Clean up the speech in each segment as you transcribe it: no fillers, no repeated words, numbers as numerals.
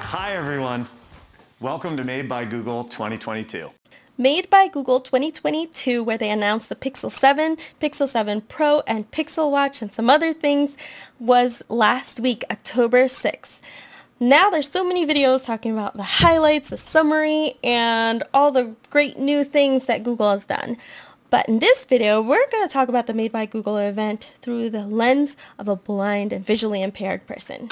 Hi everyone. Welcome to Made by Google 2022. Made by Google 2022, where they announced the Pixel 7, Pixel 7 Pro, and Pixel Watch and some other things, was last week, October 6th. Now there's so many videos talking about the highlights, the summary, and all the great new things that Google has done. But in this video, we're going to talk about the Made by Google event through the lens of a blind and visually impaired person.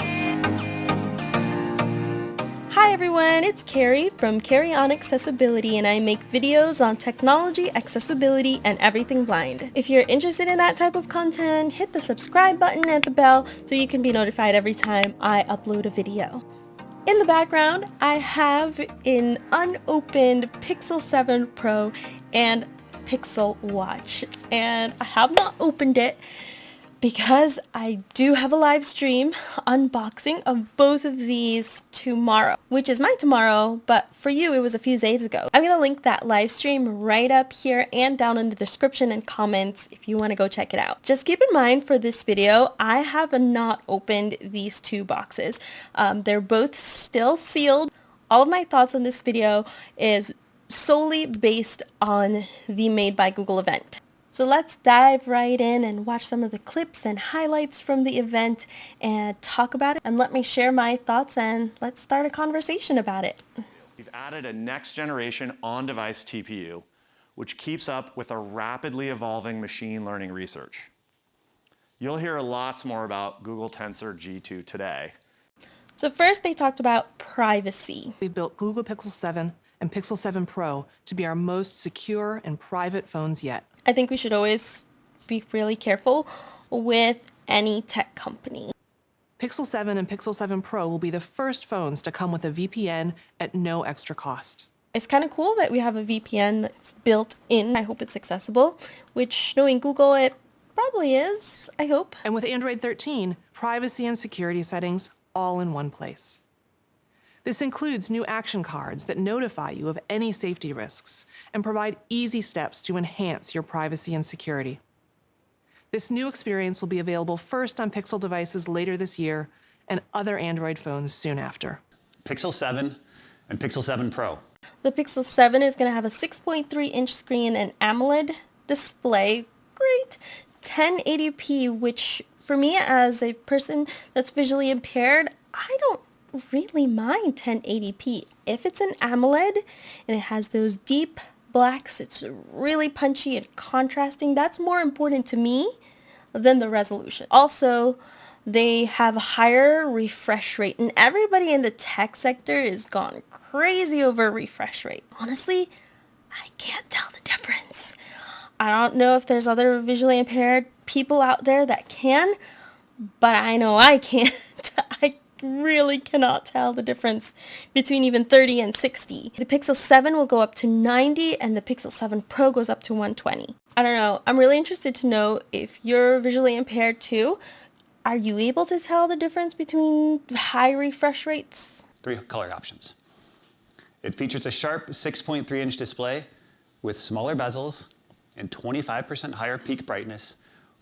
Hi everyone, it's Carrie from Carrie on Accessibility, and I make videos on technology, accessibility, and everything blind. If you're interested in that type of content, hit the subscribe button and the bell so you can be notified every time I upload a video. In the background, I have an unopened Pixel 7 Pro and Pixel Watch, and I have not opened it because I do have a live stream unboxing of both of these tomorrow, which is my tomorrow, but for you it was a few days ago. I'm going to link that live stream right up here and down in the description and comments if you want to go check it out. Just keep in mind for this video, I have not opened these two boxes. They're both still sealed. All of my thoughts on this video is solely based on the Made by Google event. So let's dive right in and watch some of the clips and highlights from the event and talk about it, and let me share my thoughts and let's start a conversation about it. We've added a next generation on-device TPU, which keeps up with a rapidly evolving machine learning research. You'll hear lots more about Google Tensor G2 today. So first they talked about privacy. We built Google Pixel 7 and Pixel 7 Pro to be our most secure and private phones yet. I think we should always be really careful with any tech company. Pixel 7 and Pixel 7 Pro will be the first phones to come with a VPN at no extra cost. It's kind of cool that we have a VPN that's built in. I hope it's accessible, which knowing Google, it probably is, I hope. And with Android 13, privacy and security settings all in one place. This includes new action cards that notify you of any safety risks and provide easy steps to enhance your privacy and security. This new experience will be available first on Pixel devices later this year and other Android phones soon after. Pixel 7 and Pixel 7 Pro. The Pixel 7 is going to have a 6.3-inch screen and AMOLED display. Great. 1080p, which for me as a person that's visually impaired, I don't really mind 1080p. If it's an AMOLED and it has those deep blacks, it's really punchy and contrasting, that's more important to me than the resolution. Also, they have a higher refresh rate, and everybody in the tech sector is gone crazy over refresh rate. Honestly, I can't tell the difference. I don't know if there's other visually impaired people out there that can, but I know I can't. I really cannot tell the difference between even 30 and 60. The Pixel 7 will go up to 90 and the Pixel 7 Pro goes up to 120. I don't know. I'm really interested to know if you're visually impaired too. Are you able to tell the difference between high refresh rates? 3 color options. It features a sharp 6.3-inch display with smaller bezels and 25% higher peak brightness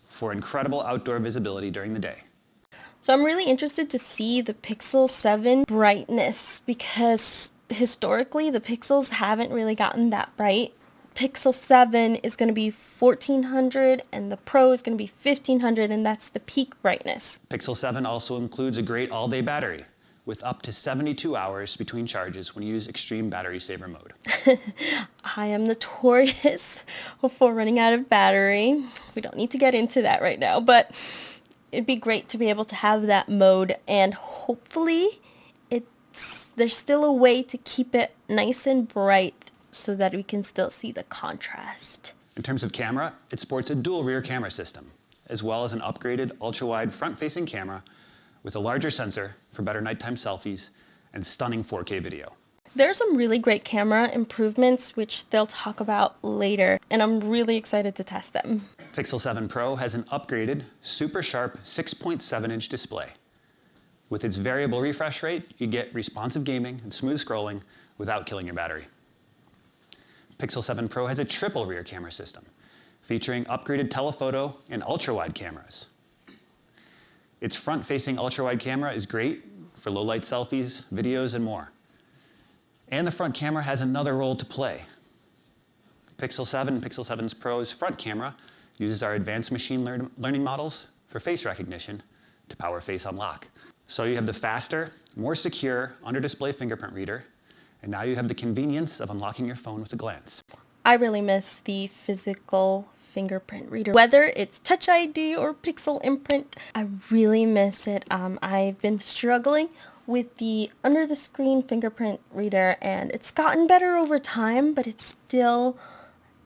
for incredible outdoor visibility during the day. So I'm really interested to see the Pixel 7 brightness because historically the Pixels haven't really gotten that bright. Pixel 7 is going to be 1400 and the Pro is going to be 1500, and that's the peak brightness. Pixel 7 also includes a great all-day battery with up to 72 hours between charges when you use extreme battery saver mode. I am notorious for running out of battery. We don't need to get into that right now, but it'd be great to be able to have that mode, and hopefully there's still a way to keep it nice and bright so that we can still see the contrast. In terms of camera, it sports a dual rear camera system, as well as an upgraded ultra-wide front-facing camera with a larger sensor for better nighttime selfies and stunning 4K video. There are some really great camera improvements which they'll talk about later, and I'm really excited to test them. Pixel 7 Pro has an upgraded, super sharp 6.7-inch display. With its variable refresh rate, you get responsive gaming and smooth scrolling without killing your battery. Pixel 7 Pro has a triple rear camera system, featuring upgraded telephoto and ultra-wide cameras. Its front-facing ultra-wide camera is great for low-light selfies, videos, and more. And the front camera has another role to play. Pixel 7 and Pixel 7 Pro's front camera uses our advanced machine learning models for face recognition to power face unlock. So you have the faster, more secure under-display fingerprint reader, and now you have the convenience of unlocking your phone with a glance. I really miss the physical fingerprint reader. Whether it's Touch ID or Pixel Imprint, I really miss it. I've been struggling with the under-the-screen fingerprint reader, and it's gotten better over time, but it's still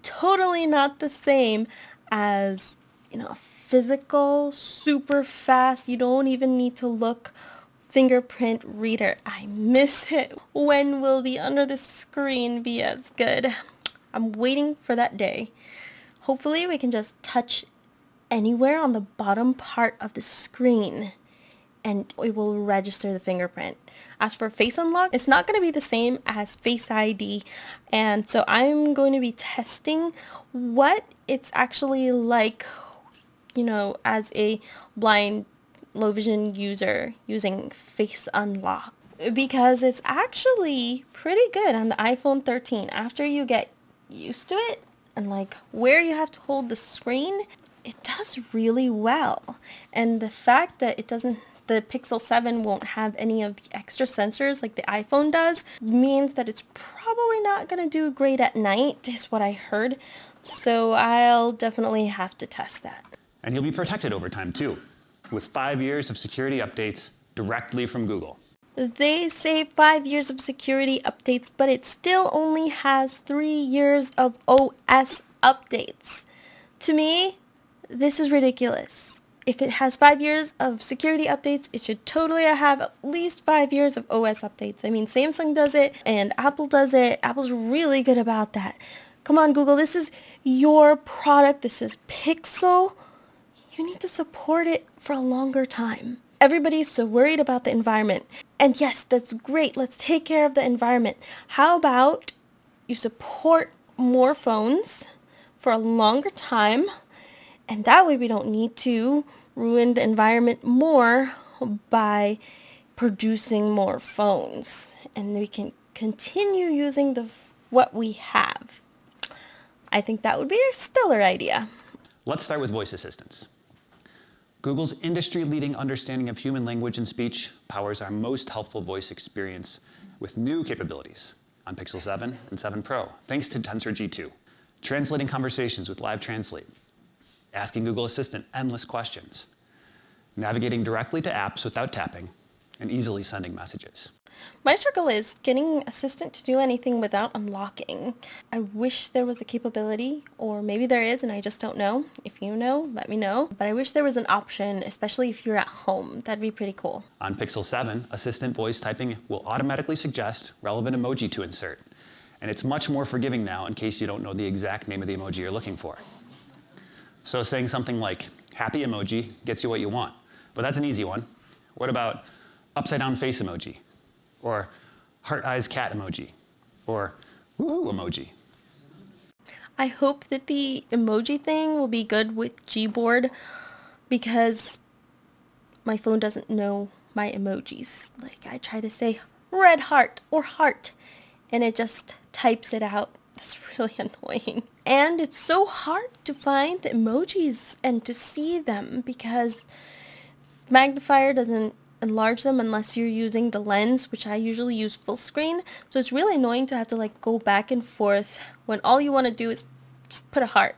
totally not the same as, a physical, super fast, you don't even need to look fingerprint reader. I miss it. When will the under the screen be as good? I'm waiting for that day. Hopefully we can just touch anywhere on the bottom part of the screen and it will register the fingerprint. As for Face Unlock, it's not going to be the same as Face ID, and so I'm going to be testing what it's actually like, as a blind low vision user using Face Unlock, because it's actually pretty good on the iPhone 13. After you get used to it and where you have to hold the screen, it does really well. And the fact that the Pixel 7 won't have any of the extra sensors like the iPhone does means that it's probably not going to do great at night, is what I heard. So I'll definitely have to test that. And you'll be protected over time too, with 5 years of security updates directly from Google. They say 5 years of security updates, but it still only has 3 years of OS updates. To me, this is ridiculous. If it has 5 years of security updates, it should totally have at least 5 years of OS updates. I mean, Samsung does it and Apple does it. Apple's really good about that. Come on, Google, this is your product. This is Pixel. You need to support it for a longer time. Everybody's so worried about the environment. And yes, that's great. Let's take care of the environment. How about you support more phones for a longer time, and that way we don't need to ruin the environment more by producing more phones, and we can continue using what we have. I think that would be a stellar idea. Let's start with voice assistants. Google's industry-leading understanding of human language and speech powers our most helpful voice experience with new capabilities on Pixel 7 and 7 Pro, thanks to Tensor G2. Translating conversations with Live Translate, asking Google Assistant endless questions, navigating directly to apps without tapping, and easily sending messages. My struggle is getting Assistant to do anything without unlocking. I wish there was a capability, or maybe there is and I just don't know. If you know, let me know. But I wish there was an option, especially if you're at home. That'd be pretty cool. On Pixel 7, Assistant voice typing will automatically suggest relevant emoji to insert. And it's much more forgiving now in case you don't know the exact name of the emoji you're looking for. So saying something like happy emoji gets you what you want, but that's an easy one. What about upside down face emoji? Or heart eyes cat emoji? Or woohoo emoji? I hope that the emoji thing will be good with Gboard, because my phone doesn't know my emojis. I try to say red heart or heart, and it just types it out. That's really annoying. And it's so hard to find the emojis and to see them because magnifier doesn't enlarge them unless you're using the lens, which I usually use full screen. So it's really annoying to have to go back and forth when all you want to do is just put a heart.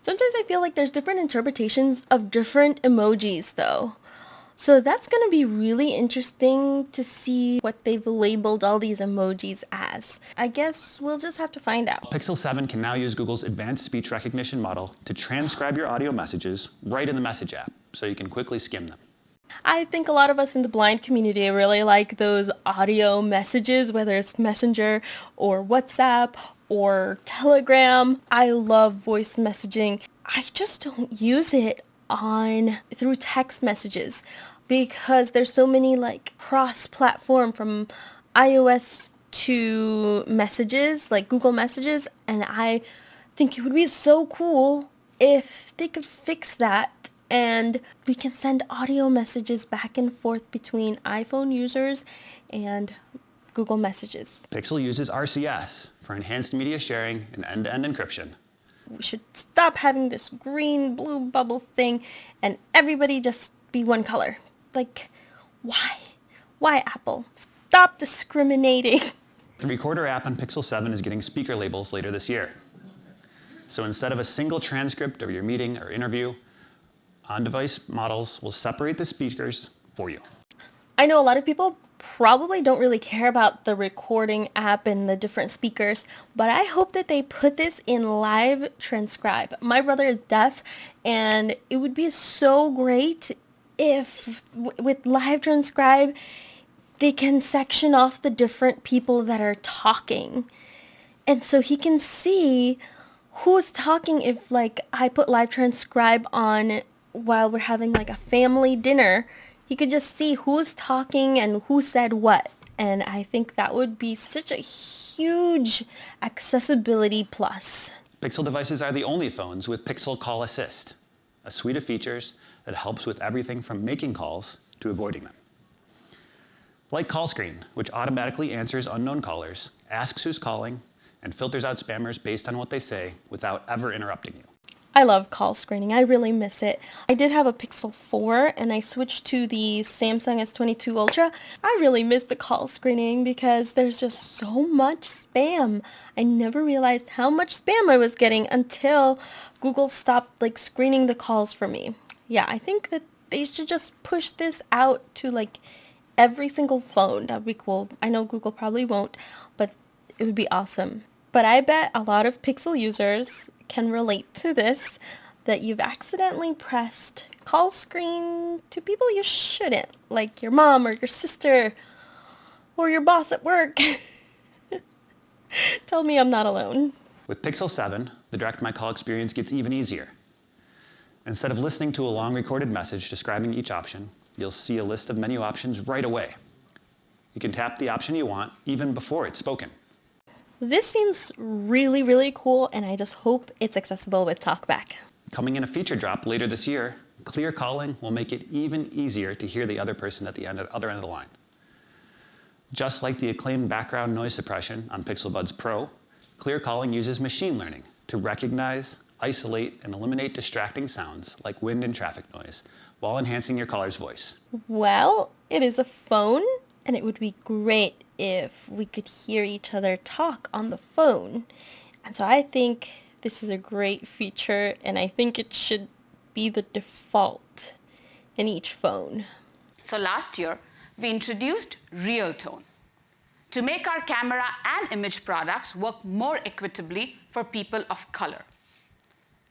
Sometimes I feel like there's different interpretations of different emojis though. So that's going to be really interesting to see what they've labeled all these emojis as. I guess we'll just have to find out. Pixel 7 can now use Google's advanced speech recognition model to transcribe your audio messages right in the Message app, so you can quickly skim them. I think a lot of us in the blind community really like those audio messages, whether it's Messenger or WhatsApp or Telegram. I love voice messaging. I just don't use it through text messages because there's so many cross-platform from iOS to messages, like Google Messages, and I think it would be so cool if they could fix that and we can send audio messages back and forth between iPhone users and Google Messages. Pixel uses RCS for enhanced media sharing and end-to-end encryption. We should stop having this green blue bubble thing and everybody just be one color. Like, why? Why, Apple? Stop discriminating. The Recorder app on Pixel 7 is getting speaker labels later this year. So instead of a single transcript of your meeting or interview, on-device models will separate the speakers for you. I know a lot of people probably don't really care about the recording app and the different speakers, but I hope that they put this in live transcribe. My brother is deaf, and it would be so great if with live transcribe, they can section off the different people that are talking. And so he can see who's talking if like I put live transcribe on while we're having like a family dinner. He could just see who's talking and who said what. And I think that would be such a huge accessibility plus. Pixel devices are the only phones with Pixel Call Assist, a suite of features that helps with everything from making calls to avoiding them. Like Call Screen, which automatically answers unknown callers, asks who's calling, and filters out spammers based on what they say without ever interrupting you. I love call screening. I really miss it. I did have a Pixel 4 and I switched to the Samsung S22 Ultra. I really miss the call screening because there's just so much spam. I never realized how much spam I was getting until Google stopped like screening the calls for me. Yeah, I think that they should just push this out to like every single phone. That'd be cool. I know Google probably won't, but it would be awesome. But I bet a lot of Pixel users can relate to this, that you've accidentally pressed call screen to people you shouldn't, like your mom or your sister or your boss at work. Tell me I'm not alone. With Pixel 7, the Direct My Call experience gets even easier. Instead of listening to a long recorded message describing each option, you'll see a list of menu options right away. You can tap the option you want even before it's spoken. This seems really, really cool, and I just hope it's accessible with TalkBack. Coming in a feature drop later this year, clear calling will make it even easier to hear the other person at the other end of the line. Just like the acclaimed background noise suppression on Pixel Buds Pro, clear calling uses machine learning to recognize, isolate, and eliminate distracting sounds like wind and traffic noise while enhancing your caller's voice. Well, it is a phone, and it would be great if we could hear each other talk on the phone. And so I think this is a great feature, and I think it should be the default in each phone. So last year, we introduced Real Tone to make our camera and image products work more equitably for people of color.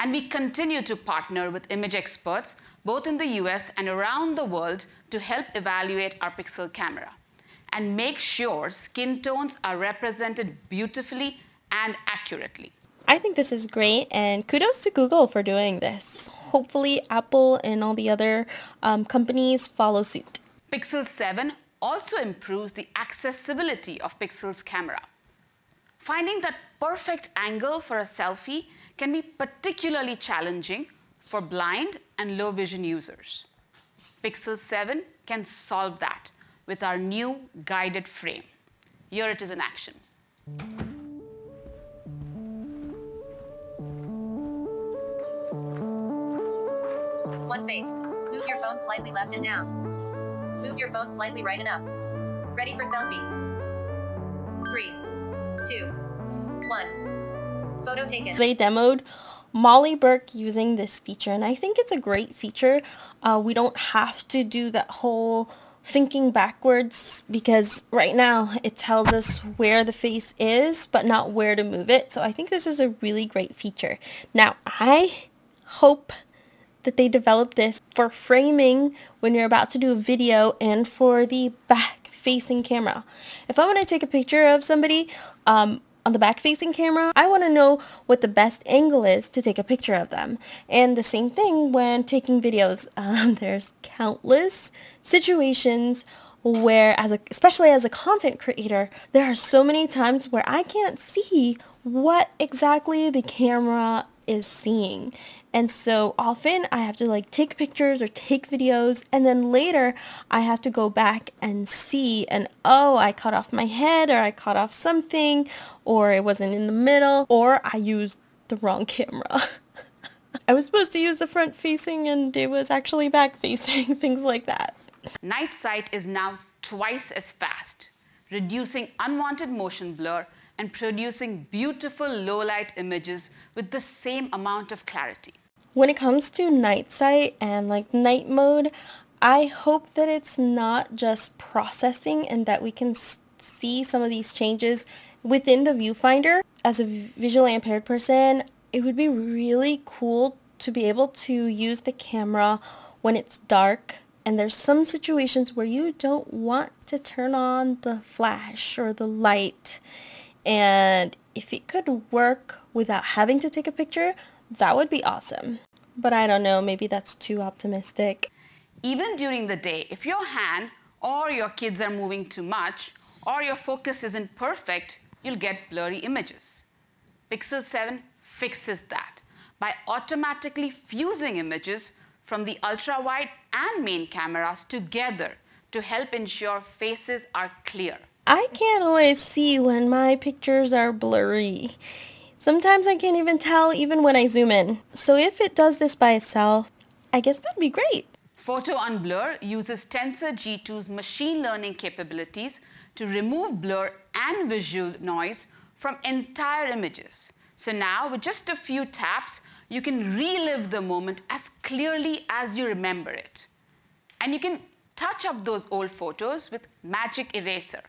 And we continue to partner with image experts, both in the US and around the world, to help evaluate our Pixel camera and make sure skin tones are represented beautifully and accurately. I think this is great, and kudos to Google for doing this. Hopefully Apple and all the other companies follow suit. Pixel 7 also improves the accessibility of Pixel's camera. Finding that perfect angle for a selfie can be particularly challenging for blind and low vision users. Pixel 7 can solve that with our new guided frame. Here it is in action. One face. Move your phone slightly left and down. Move your phone slightly right and up. Ready for selfie. 3, 2, 1. Photo taken. They demoed Molly Burke using this feature, and I think it's a great feature. We don't have to do that whole thinking backwards, because right now it tells us where the face is but not where to move it. So I think this is a really great feature. Now I hope that they develop this for framing when you're about to do a video and for the back facing camera. If I want to take a picture of somebody on the back facing camera, I want to know what the best angle is to take a picture of them. And the same thing when taking videos. There's countless situations where, especially as a content creator, there are so many times where I can't see what exactly the camera is seeing. And so often I have to like take pictures or take videos, and then later I have to go back and see, and oh, I cut off my head, or I cut off something, or it wasn't in the middle, or I used the wrong camera. I was supposed to use the front facing and it was actually back facing, things like that. Night sight is now twice as fast, reducing unwanted motion blur and producing beautiful low-light images with the same amount of clarity. When it comes to night sight and like night mode, I hope that it's not just processing and that we can see some of these changes within the viewfinder. As a visually impaired person, it would be really cool to be able to use the camera when it's dark, and there's some situations where you don't want to turn on the flash or the light. And if it could work without having to take a picture, that would be awesome. But I don't know, maybe that's too optimistic. Even during the day, if your hand or your kids are moving too much or your focus isn't perfect, you'll get blurry images. Pixel 7 fixes that by automatically fusing images from the ultra-wide and main cameras together to help ensure faces are clear. I can't always see when my pictures are blurry. Sometimes I can't even tell even when I zoom in. So if it does this by itself, I guess that'd be great. Photo Unblur uses Tensor G2's machine learning capabilities to remove blur and visual noise from entire images. So now, with just a few taps, you can relive the moment as clearly as you remember it. And you can touch up those old photos with Magic Eraser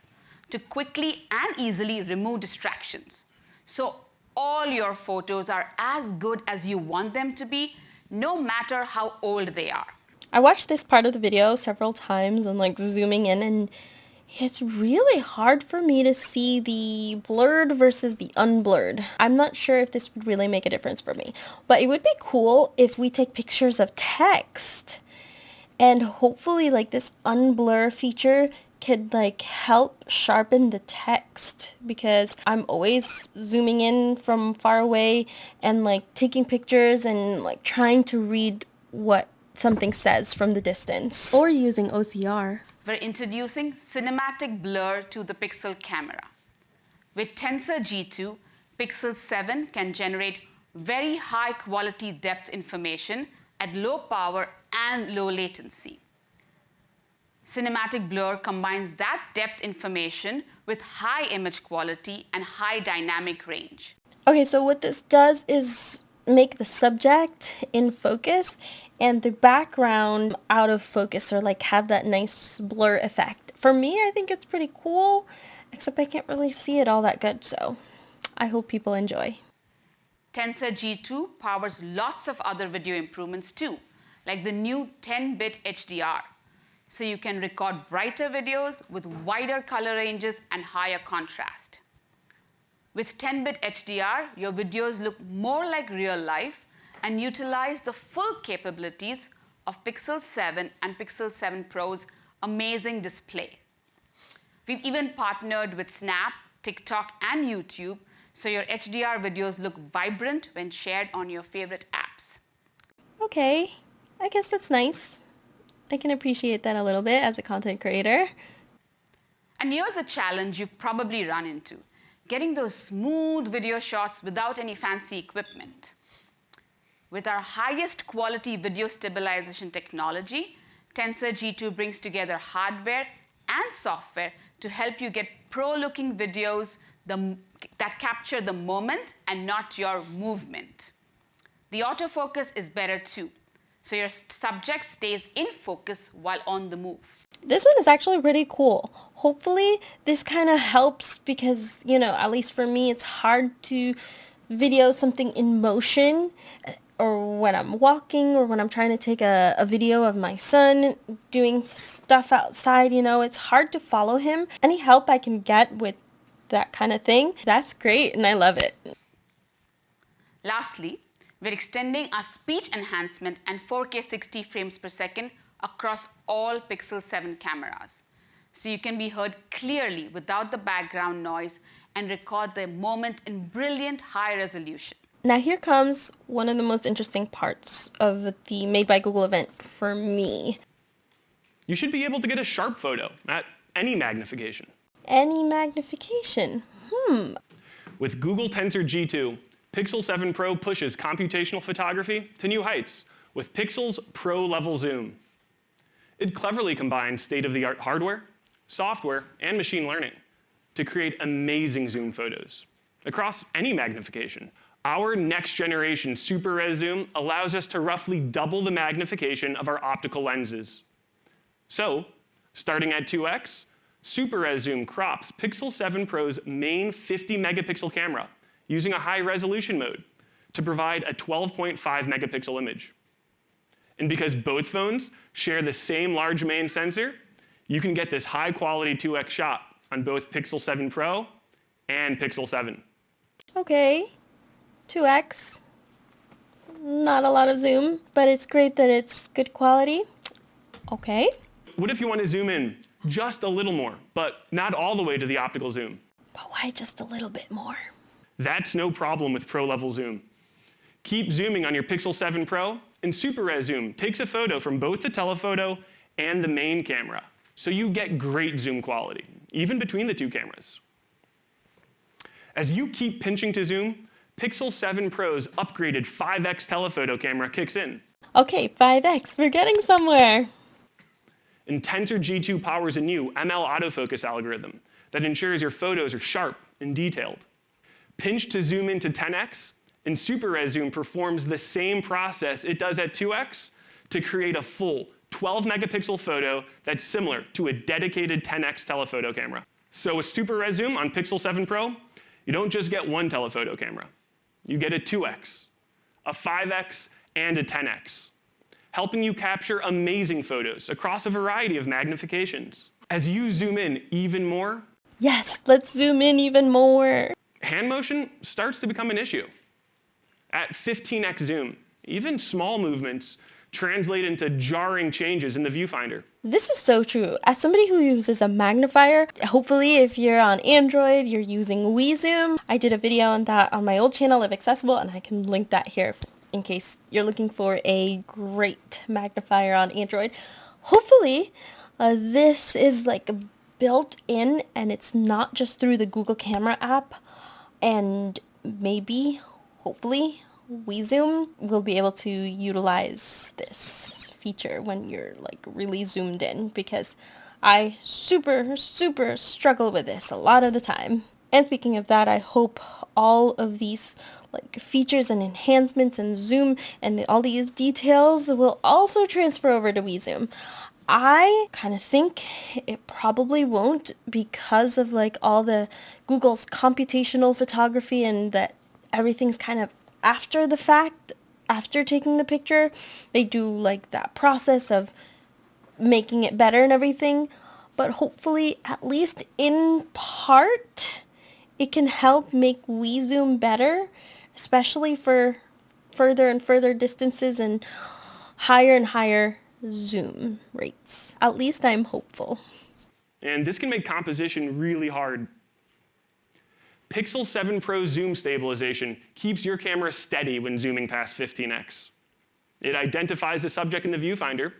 to quickly and easily remove distractions. So all your photos are as good as you want them to be, no matter how old they are. I watched this part of the video several times and like zooming in, and it's really hard for me to see the blurred versus the unblurred. I'm not sure if this would really make a difference for me, but it would be cool if we take pictures of text, and hopefully like this unblur feature could like help sharpen the text, because I'm always zooming in from far away and like taking pictures and like trying to read what something says from the distance. Or using OCR. We're introducing cinematic blur to the Pixel camera. With Tensor G2, Pixel 7 can generate very high quality depth information at low power and low latency. Cinematic blur combines that depth information with high image quality and high dynamic range. Okay, so what this does is make the subject in focus and the background out of focus, or like have that nice blur effect. For me, I think it's pretty cool, except I can't really see it all that good, so I hope people enjoy. Tensor G2 powers lots of other video improvements too, like the new 10-bit HDR. So you can record brighter videos with wider color ranges and higher contrast. With 10-bit HDR, your videos look more like real life and utilize the full capabilities of Pixel 7 and Pixel 7 Pro's amazing display. We've even partnered with Snap, TikTok, and YouTube, so your HDR videos look vibrant when shared on your favorite apps. Okay, I guess that's nice. I can appreciate that a little bit as a content creator. And here's a challenge you've probably run into: getting those smooth video shots without any fancy equipment. With our highest quality video stabilization technology, Tensor G2 brings together hardware and software to help you get pro-looking videos that capture the moment and not your movement. The autofocus is better too, so your subject stays in focus while on the move. This one is actually pretty cool. Hopefully this kind of helps, because, you know, at least for me, it's hard to video something in motion, or when I'm walking, or when I'm trying to take a video of my son doing stuff outside, you know, it's hard to follow him. Any help I can get with that kind of thing, that's great, and I love it. Lastly, we're extending our speech enhancement and 4K 60 frames per second across all Pixel 7 cameras, so you can be heard clearly without the background noise and record the moment in brilliant high resolution. Now here comes one of the most interesting parts of the Made by Google event for me. You should be able to get a sharp photo at any magnification. Any magnification? With Google Tensor G2, Pixel 7 Pro pushes computational photography to new heights with Pixel's pro-level zoom. It cleverly combines state-of-the-art hardware, software, and machine learning to create amazing zoom photos across any magnification. Our next-generation Super Res Zoom allows us to roughly double the magnification of our optical lenses. So, starting at 2x, Super Res Zoom crops Pixel 7 Pro's main 50-megapixel camera using a high-resolution mode to provide a 12.5 megapixel image. And because both phones share the same large main sensor, you can get this high-quality 2x shot on both Pixel 7 Pro and Pixel 7. Okay, 2x. Not a lot of zoom, but it's great that it's good quality. Okay. What if you want to zoom in just a little more, but not all the way to the optical zoom? But why just a little bit more? That's no problem with pro-level zoom. Keep zooming on your Pixel 7 Pro, and Super Res Zoom takes a photo from both the telephoto and the main camera, so you get great zoom quality, even between the two cameras. As you keep pinching to zoom, Pixel 7 Pro's upgraded 5x telephoto camera kicks in. Okay, 5x, we're getting somewhere. And Tensor G2 powers a new ML autofocus algorithm that ensures your photos are sharp and detailed. Pinch to zoom into 10x, and Super Res Zoom performs the same process it does at 2x to create a full 12-megapixel photo that's similar to a dedicated 10x telephoto camera. So with Super Res Zoom on Pixel 7 Pro, you don't just get one telephoto camera. You get a 2x, a 5x, and a 10x, helping you capture amazing photos across a variety of magnifications. As you zoom in even more, Yes, let's zoom in even more. hand motion starts to become an issue. At 15x zoom, even small movements translate into jarring changes in the viewfinder. This is so true. As somebody who uses a magnifier, hopefully if you're on Android, you're using WeZoom. I did a video on that on my old channel, Live Accessible, and I can link that here in case you're looking for a great magnifier on Android. Hopefully, this is like built in and it's not just through the Google Camera app, and maybe, hopefully, WeZoom will be able to utilize this feature when you're like really zoomed in, because I super struggle with this a lot of the time. And speaking of that, I hope all of these like features and enhancements and zoom and all these details will also transfer over to WeZoom. I kind of think it probably won't, because of like all the Google's computational photography and that everything's kind of after the fact, after taking the picture. They do like that process of making it better and everything. But hopefully, at least in part, it can help make WeZoom better, especially for further and further distances and higher zoom rates. At least I'm hopeful. And this can make composition really hard. Pixel 7 Pro zoom stabilization keeps your camera steady when zooming past 15x. It identifies the subject in the viewfinder,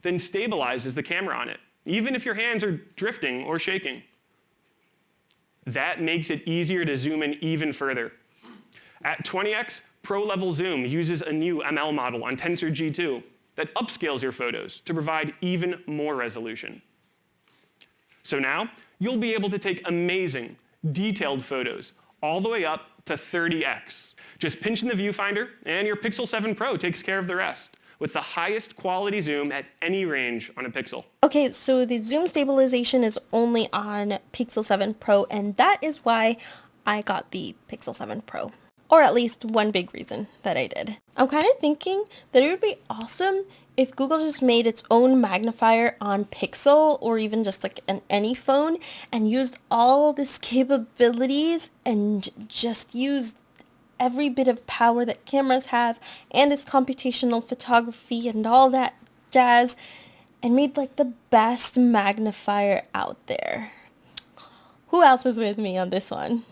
then stabilizes the camera on it, even if your hands are drifting or shaking. That makes it easier to zoom in even further. At 20x, Pro-level zoom uses a new ML model on Tensor G2 that upscales your photos to provide even more resolution. So now, you'll be able to take amazing, detailed photos all the way up to 30x. Just pinch in the viewfinder, and your Pixel 7 Pro takes care of the rest, with the highest quality zoom at any range on a Pixel. Okay, so the zoom stabilization is only on Pixel 7 Pro, and that is why I got the Pixel 7 Pro. Or at least one big reason that I did. I'm kind of thinking that it would be awesome if Google just made its own magnifier on Pixel, or even just like any phone, and used all this capabilities and just used every bit of power that cameras have and its computational photography and all that jazz, and made like the best magnifier out there. Who else is with me on this one?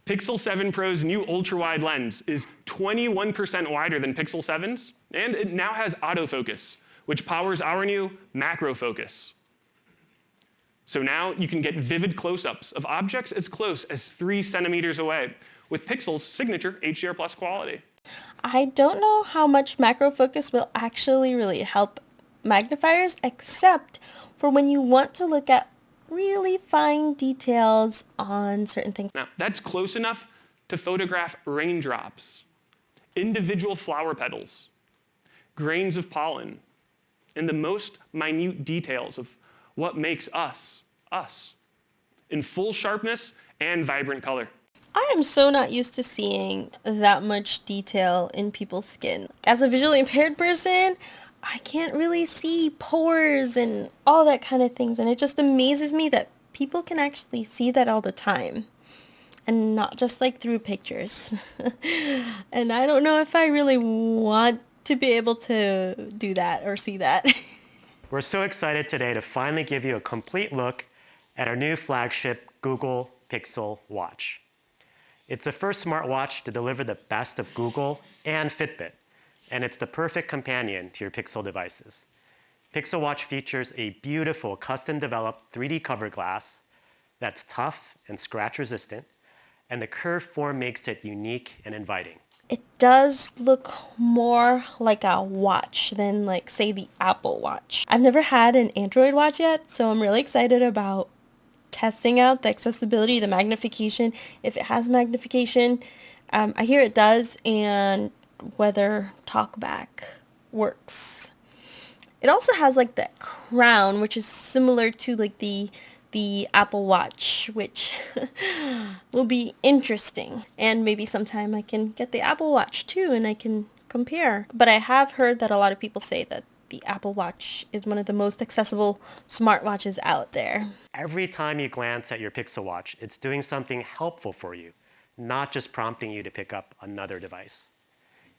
Pixel 7 Pro's new ultra-wide lens is 21% wider than Pixel 7's, and it now has autofocus, which powers our new macro focus. So now you can get vivid close-ups of objects as close as 3 centimeters away with Pixel's signature HDR+ quality. I don't know how much macro focus will actually really help magnifiers, except for when you want to look at really fine details on certain things. Now, that's close enough to photograph raindrops, individual flower petals, grains of pollen, and the most minute details of what makes us, us, in full sharpness and vibrant color. I am so not used to seeing that much detail in people's skin. As a visually impaired person, I can't really see pores and all that kind of things, and it just amazes me that people can actually see that all the time and not just like through pictures. And I don't know if I really want to be able to do that or see that. We're so excited today to finally give you a complete look at our new flagship Google Pixel Watch. It's the first smartwatch to deliver the best of Google and Fitbit, and it's the perfect companion to your Pixel devices. Pixel Watch features a beautiful custom-developed 3D cover glass that's tough and scratch-resistant, and the curved form makes it unique and inviting. It does look more like a watch than, like, say, the Apple Watch. I've never had an Android watch yet, so I'm really excited about testing out the accessibility, the magnification, if it has magnification. I hear it does, and whether talkback works. It also has like that crown, which is similar to like the Apple Watch, which will be interesting. And maybe sometime I can get the Apple Watch too and I can compare. But I have heard that a lot of people say that the Apple Watch is one of the most accessible smartwatches out there. Every time you glance at your Pixel Watch, it's doing something helpful for you, not just prompting you to pick up another device.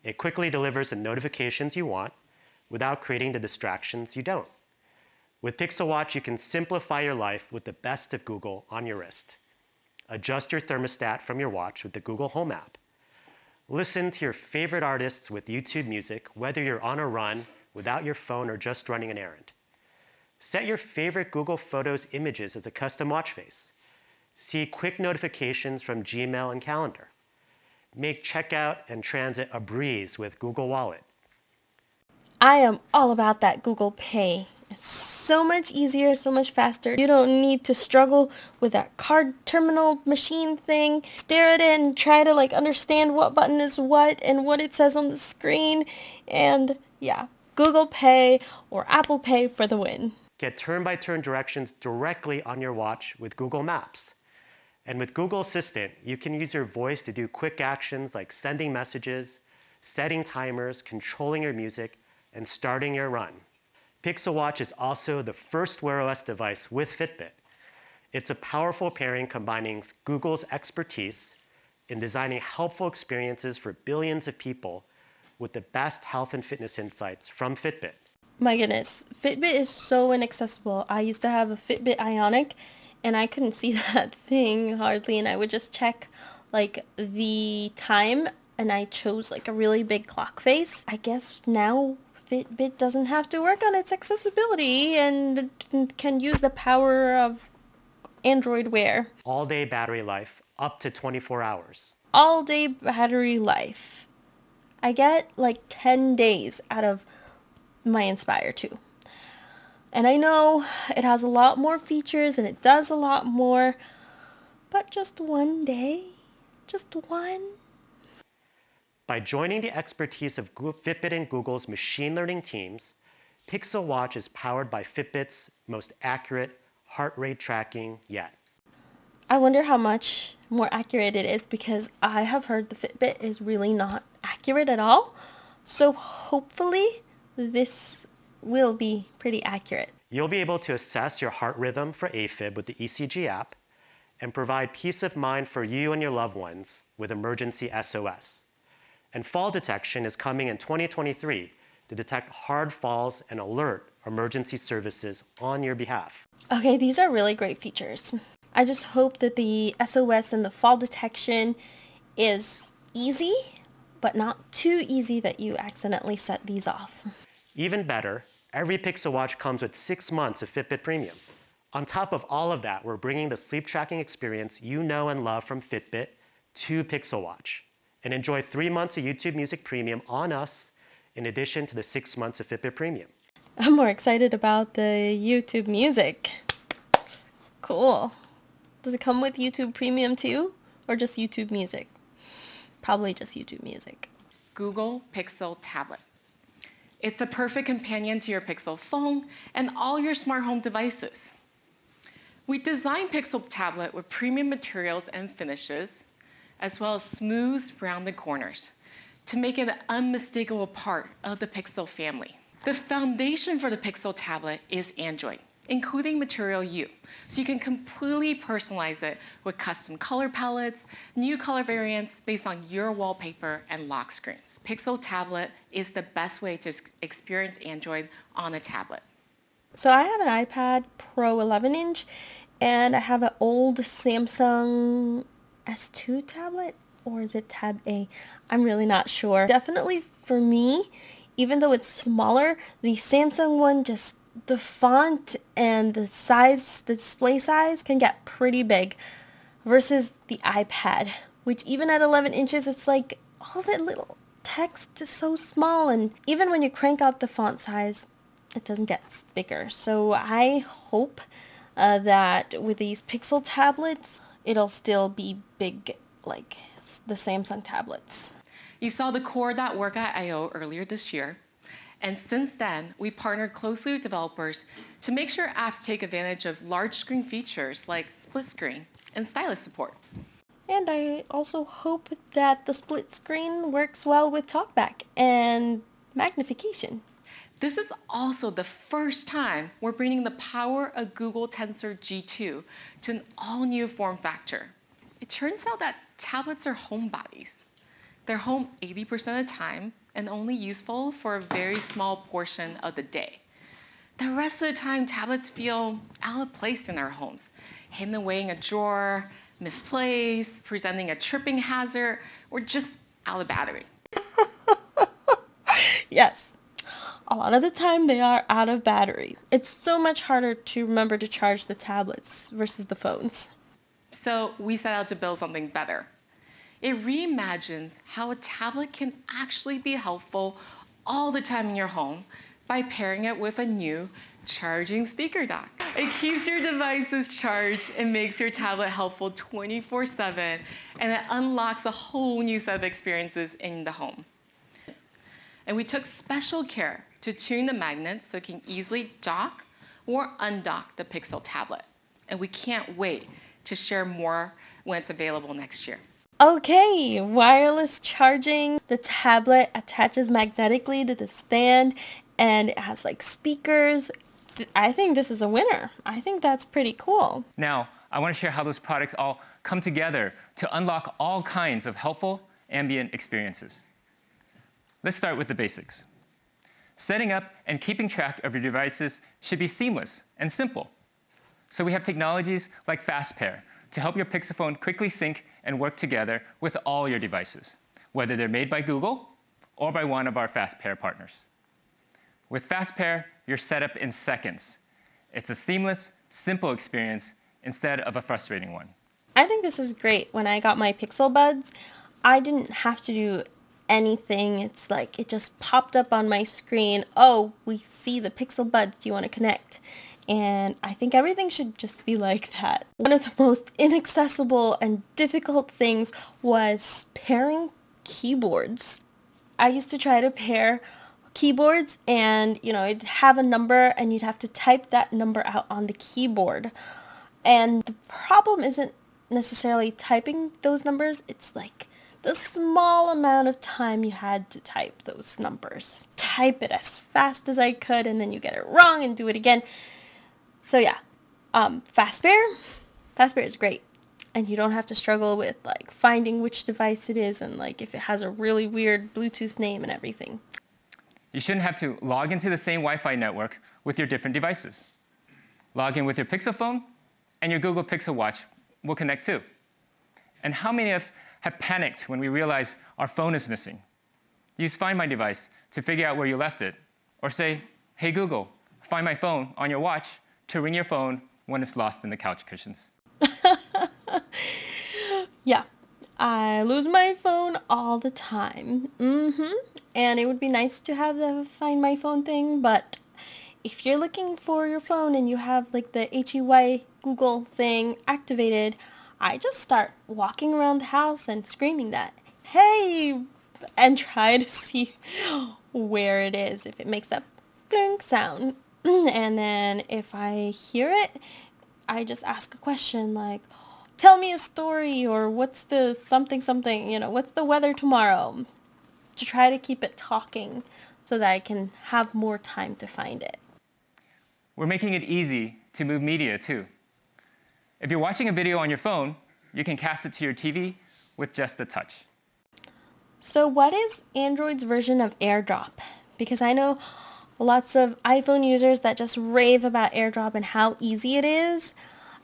It quickly delivers the notifications you want without creating the distractions you don't. With Pixel Watch, you can simplify your life with the best of Google on your wrist. Adjust your thermostat from your watch with the Google Home app. Listen to your favorite artists with YouTube Music, whether you're on a run, without your phone, or just running an errand. Set your favorite Google Photos images as a custom watch face. See quick notifications from Gmail and Calendar. Make checkout and transit a breeze with Google Wallet. I am all about that Google Pay. It's so much easier, so much faster. You don't need to struggle with that card terminal machine thing. Stare at it and try to like understand what button is what and what it says on the screen. And yeah, Google Pay or Apple Pay for the win. Get turn-by-turn directions directly on your watch with Google Maps. And with Google Assistant, you can use your voice to do quick actions like sending messages, setting timers, controlling your music, and starting your run. Pixel Watch is also the first Wear OS device with Fitbit. It's a powerful pairing combining Google's expertise in designing helpful experiences for billions of people with the best health and fitness insights from Fitbit. My goodness, Fitbit is so inaccessible. I used to have a Fitbit Ionic and I couldn't see that thing hardly, and I would just check like the time and I chose like a really big clock face. I guess now Fitbit doesn't have to work on its accessibility and can use the power of Android Wear. All-day battery life, up to 24 hours. All-day battery life. I get like 10 days out of my Inspire 2. And I know it has a lot more features and it does a lot more, but just one day? Just one? By joining the expertise of Fitbit and Google's machine learning teams, Pixel Watch is powered by Fitbit's most accurate heart rate tracking yet. I wonder how much more accurate it is, because I have heard the Fitbit is really not accurate at all. So hopefully this will be pretty accurate. You'll be able to assess your heart rhythm for AFib with the ECG app and provide peace of mind for you and your loved ones with emergency SOS. And fall detection is coming in 2023 to detect hard falls and alert emergency services on your behalf. Okay, these are really great features. I just hope that the SOS and the fall detection is easy, but not too easy that you accidentally set these off. Even better, every Pixel Watch comes with 6 months of Fitbit Premium. On top of all of that, we're bringing the sleep tracking experience you know and love from Fitbit to Pixel Watch. And enjoy 3 months of YouTube Music Premium on us, in addition to the 6 months of Fitbit Premium. I'm more excited about the YouTube Music. Cool. Does it come with YouTube Premium too? Or just YouTube Music? Probably just YouTube Music. Google Pixel Tablet. It's the perfect companion to your Pixel phone and all your smart home devices. We designed Pixel Tablet with premium materials and finishes, as well as smooth, rounded corners, to make it an unmistakable part of the Pixel family. The foundation for the Pixel Tablet is Android, including Material U, so you can completely personalize it with custom color palettes, new color variants based on your wallpaper and lock screens. Pixel Tablet is the best way to experience Android on a tablet. So I have an iPad Pro 11-inch, and I have an old Samsung S2 tablet, or is it Tab A? I'm really not sure. Definitely for me, even though it's smaller, the Samsung one, just the font and the size, the display size can get pretty big versus the iPad, which even at 11 inches, it's like all that little text is so small, and even when you crank up the font size, it doesn't get bigger. So I hope that with these Pixel tablets, it'll still be big like the Samsung tablets. You saw the core.work at I/O earlier this year, and since then, we partnered closely with developers to make sure apps take advantage of large screen features like split screen and stylus support. And I also hope that the split screen works well with TalkBack and magnification. This is also the first time we're bringing the power of Google Tensor G2 to an all-new form factor. It turns out that tablets are homebodies. They're home 80% of the time and only useful for a very small portion of the day. The rest of the time, tablets feel out of place in our homes, hidden away in a drawer, misplaced, presenting a tripping hazard, or just out of battery. Yes. A lot of the time they are out of battery. It's so much harder to remember to charge the tablets versus the phones. So we set out to build something better. It reimagines how a tablet can actually be helpful all the time in your home by pairing it with a new charging speaker dock. It keeps your devices charged and makes your tablet helpful 24/7, and it unlocks a whole new set of experiences in the home. And we took special care to tune the magnets so it can easily dock or undock the Pixel tablet. And we can't wait to share more when it's available next year. Okay, wireless charging. The tablet attaches magnetically to the stand and it has like speakers. I think this is a winner. I think that's pretty cool. Now, I want to share how those products all come together to unlock all kinds of helpful ambient experiences. Let's start with the basics. Setting up and keeping track of your devices should be seamless and simple. So we have technologies like Fast Pair to help your Pixel phone quickly sync and work together with all your devices, whether they're made by Google or by one of our Fast Pair partners. With Fast Pair, you're set up in seconds. It's a seamless, simple experience instead of a frustrating one. I think this is great. When I got my Pixel Buds, I didn't have to do anything. It's like it just popped up on my screen. Oh, we see the Pixel Buds. Do you want to connect? And I think everything should just be like that. One of the most inaccessible and difficult things was pairing keyboards. I used to try to pair keyboards and, it'd have a number and you'd have to type that number out on the keyboard. And the problem isn't necessarily typing those numbers. It's like the small amount of time you had to type those numbers. Type it as fast as I could and then you get it wrong and do it again. So yeah, Fast Pair is great. And you don't have to struggle with like finding which device it is and like if it has a really weird Bluetooth name and everything. You shouldn't have to log into the same Wi-Fi network with your different devices. Log in with your Pixel phone and your Google Pixel Watch will connect too. And how many of us have panicked when we realize our phone is missing? Use Find My Device to figure out where you left it. Or say, hey Google, find my phone on your watch to ring your phone when it's lost in the couch cushions. Yeah, I lose my phone all the time. And it would be nice to have the Find My Phone thing, but if you're looking for your phone and you have like the HEY Google thing activated, I just start walking around the house and screaming that, hey, and try to see where it is, if it makes that blink sound. And then if I hear it, I just ask a question like, tell me a story, or what's the something, what's the weather tomorrow? To try to keep it talking so that I can have more time to find it. We're making it easy to move media too. If you're watching a video on your phone, you can cast it to your TV with just a touch. So what is Android's version of AirDrop? Because I know lots of iPhone users that just rave about AirDrop and how easy it is.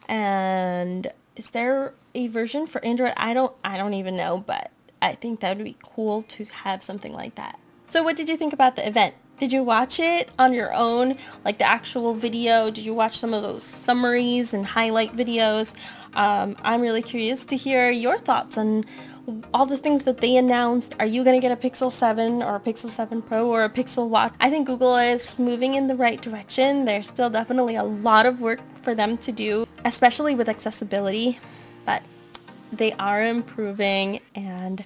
And is there a version for Android? I don't even know, but I think that would be cool to have something like that. So what did you think about the event? Did you watch it on your own, like the actual video? Did you watch some of those summaries and highlight videos? I'm really curious to hear your thoughts on all the things that they announced. Are you going to get a Pixel 7 or a Pixel 7 Pro or a Pixel Watch? I think Google is moving in the right direction. There's still definitely a lot of work for them to do, especially with accessibility, but they are improving, and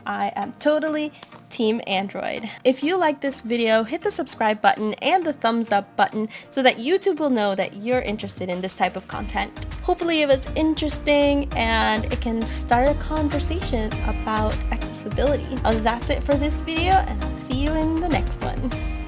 I am totally Team Android. If you like this video, hit the subscribe button and the thumbs up button so that YouTube will know that you're interested in this type of content. Hopefully it was interesting and it can start a conversation about accessibility. That's it for this video, and I'll see you in the next one.